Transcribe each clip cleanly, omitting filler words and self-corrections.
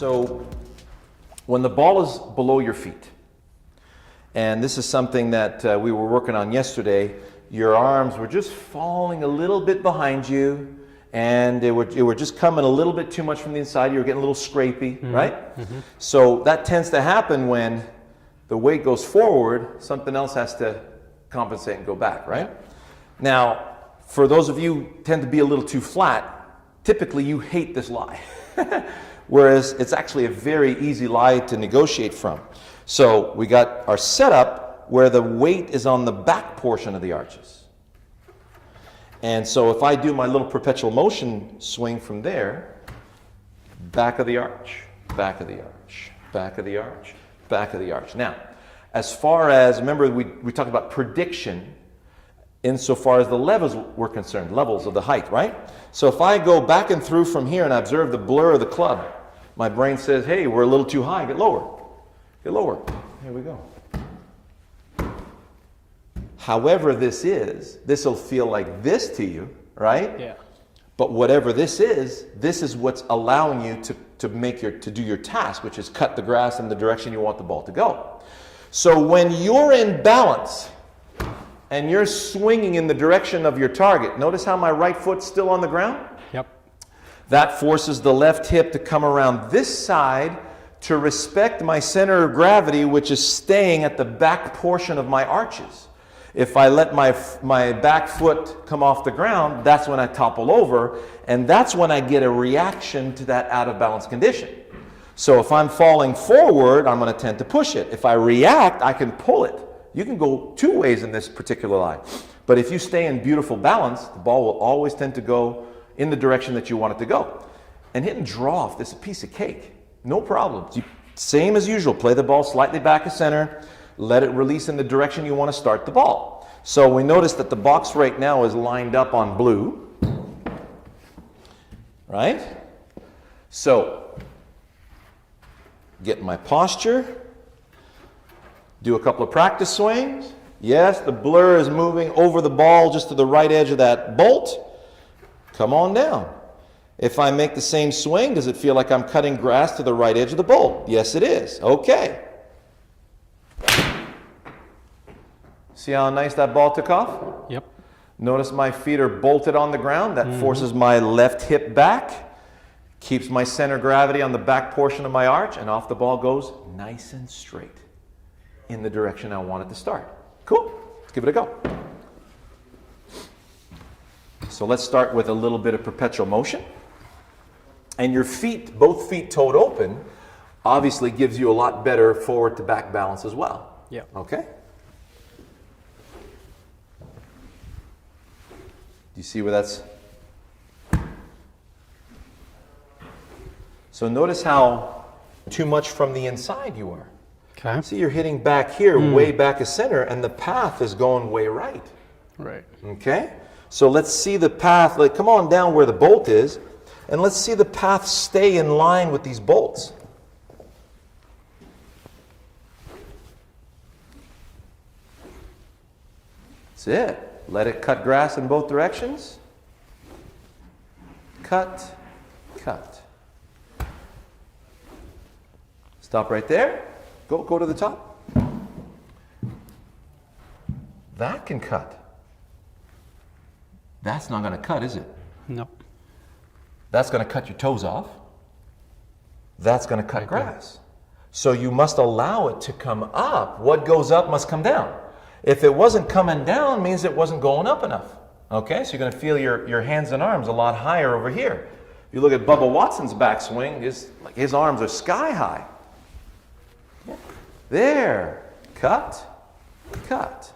So when the ball is below your feet, and this is something that we were working on yesterday, your arms were just falling a little bit behind you, and they were just coming a little bit too much from the inside. You were getting a little scrapey, right? So that tends to happen when the weight goes forward, something else has to compensate and go back, right? Now, for those of you who tend to be a little too flat, typically you hate this lie. Whereas it's actually a very easy lie to negotiate from. So we got our setup where the weight is on the back portion of the arches. And so if I do my little perpetual motion swing from there, back of the arch, back of the arch, back of the arch, back of the arch. Now, as far as, remember we talked about prediction insofar as the levels were concerned, levels of the height, right? So if I go back and through from here and I observe the blur of the club, my brain says, hey, we're a little too high, get lower. Get lower. Here we go. However this will feel like this to you, right? Yeah. But whatever this is what's allowing you to do your task, which is cut the grass in the direction you want the ball to go. So when you're in balance and you're swinging in the direction of your target, notice how my right foot's still on the ground? Yep. That forces the left hip to come around this side to respect my center of gravity, which is staying at the back portion of my arches. If I let my back foot come off the ground, that's when I topple over, and that's when I get a reaction to that out of balance condition. So if I'm falling forward, I'm going to tend to push it. If I react, I can pull it. You can go two ways in this particular line. But if you stay in beautiful balance, the ball will always tend to go in the direction that you want it to go. And hitting draw off, this is a piece of cake. No problem. Same as usual. Play the ball slightly back of center. Let it release in the direction you want to start the ball. So we notice that the box right now is lined up on blue. Right? So, get my posture. Do a couple of practice swings. Yes, the blur is moving over the ball just to the right edge of that bolt. Come on down. If I make the same swing, does it feel like I'm cutting grass to the right edge of the bolt? Yes, it is. Okay. See how nice that ball took off? Yep. Notice my feet are bolted on the ground. That forces my left hip back, keeps my center of gravity on the back portion of my arch, and off the ball goes nice and straight in the direction I want it to start. Cool. Let's give it a go. So let's start with a little bit of perpetual motion. And your feet, both feet toed open, obviously gives you a lot better forward to back balance as well. Yeah. Okay? Do you see where that's? So notice how too much from the inside you are. Okay. See, you're hitting back here, way back of center, and the path is going way right. Right. Okay? So let's see the path, like come on down where the bolt is, and let's see the path stay in line with these bolts. That's it. Let it cut grass in both directions. Cut, cut. Stop right there. Go to the top. That can cut. That's not going to cut, is it? No. That's going to cut your toes off. That's going to cut grass. So you must allow it to come up. What goes up must come down. If it wasn't coming down, means it wasn't going up enough. Okay, so you're going to feel your hands and arms a lot higher over here. If you look at Bubba Watson's backswing, his arms are sky high. There. Cut, cut.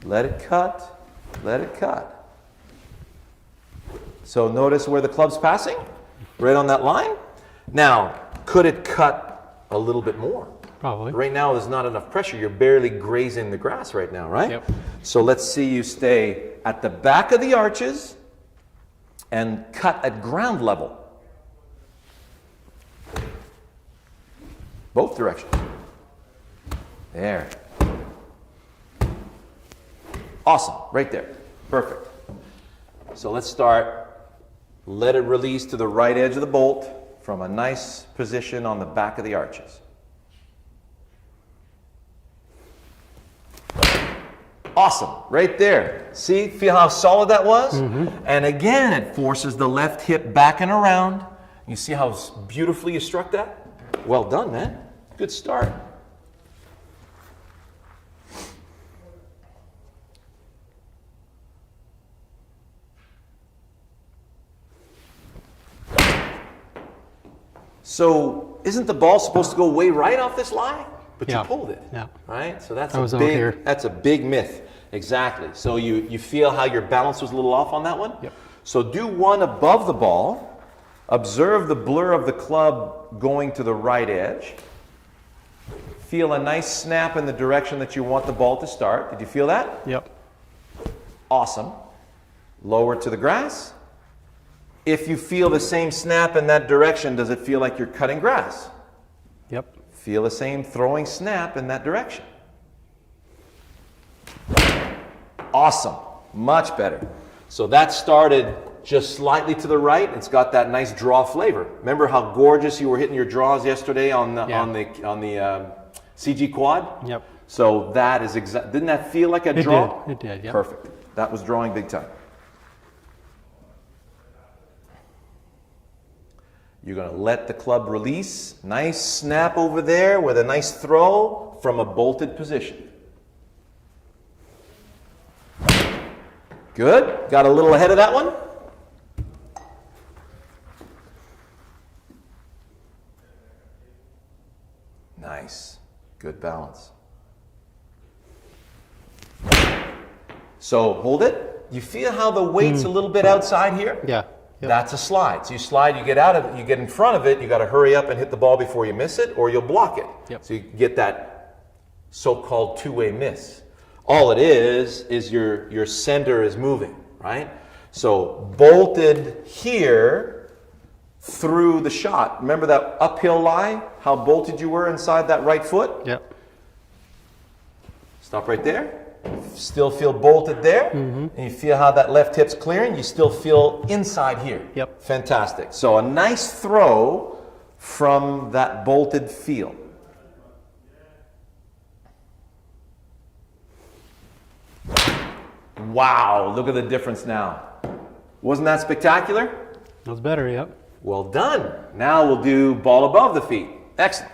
Let it cut, let it cut. So notice where the club's passing? Right on that line? Now, could it cut a little bit more? Probably. Right now there's not enough pressure. You're barely grazing the grass right now, right? Yep. So let's see you stay at the back of the arches and cut at ground level. Both directions. There. Awesome. Right there. Perfect. So let's start. Let it release to the right edge of the bolt. from a nice position on the back of the arches. Awesome, right there. See, feel how solid that was? And again, it forces the left hip back and around. You see how beautifully you struck that? Well done, man. Good start. So, isn't the ball supposed to go way right off this line? But you pulled it, right? So that's a big myth. Exactly. So you feel how your balance was a little off on that one? Yep. So do one above the ball. Observe the blur of the club going to the right edge. Feel a nice snap in the direction that you want the ball to start. Did you feel that? Yep. Awesome. Lower to the grass. If you feel the same snap in that direction, does it feel like you're cutting grass? Yep. Feel the same throwing snap in that direction. Awesome. Much better. So that started just slightly to the right. It's got that nice draw flavor. Remember how gorgeous you were hitting your draws yesterday on the CG quad? Yep. So that is didn't that feel like a draw? It did, yeah. Perfect. That was drawing big time. You're going to let the club release. Nice snap over there with a nice throw from a bolted position. Good. Got a little ahead of that one. Nice. Good balance. So hold it. You feel how the weight's a little bit outside here? Yeah. Yep. That's a slide. So you slide, you get out of it, you get in front of it, you got to hurry up and hit the ball before you miss it, or you'll block it. Yep. So you get that so-called two-way miss. All it is your center is moving, right? So bolted here through the shot. Remember that uphill lie? How bolted you were inside that right foot? Yep. Stop right there. Still feel bolted there, and you feel how that left hip's clearing. You still feel inside here. Yep. Fantastic. So a nice throw from that bolted feel. Wow, look at the difference now. Wasn't that spectacular? That was better, yep. Well done. Now we'll do ball above the feet. Excellent.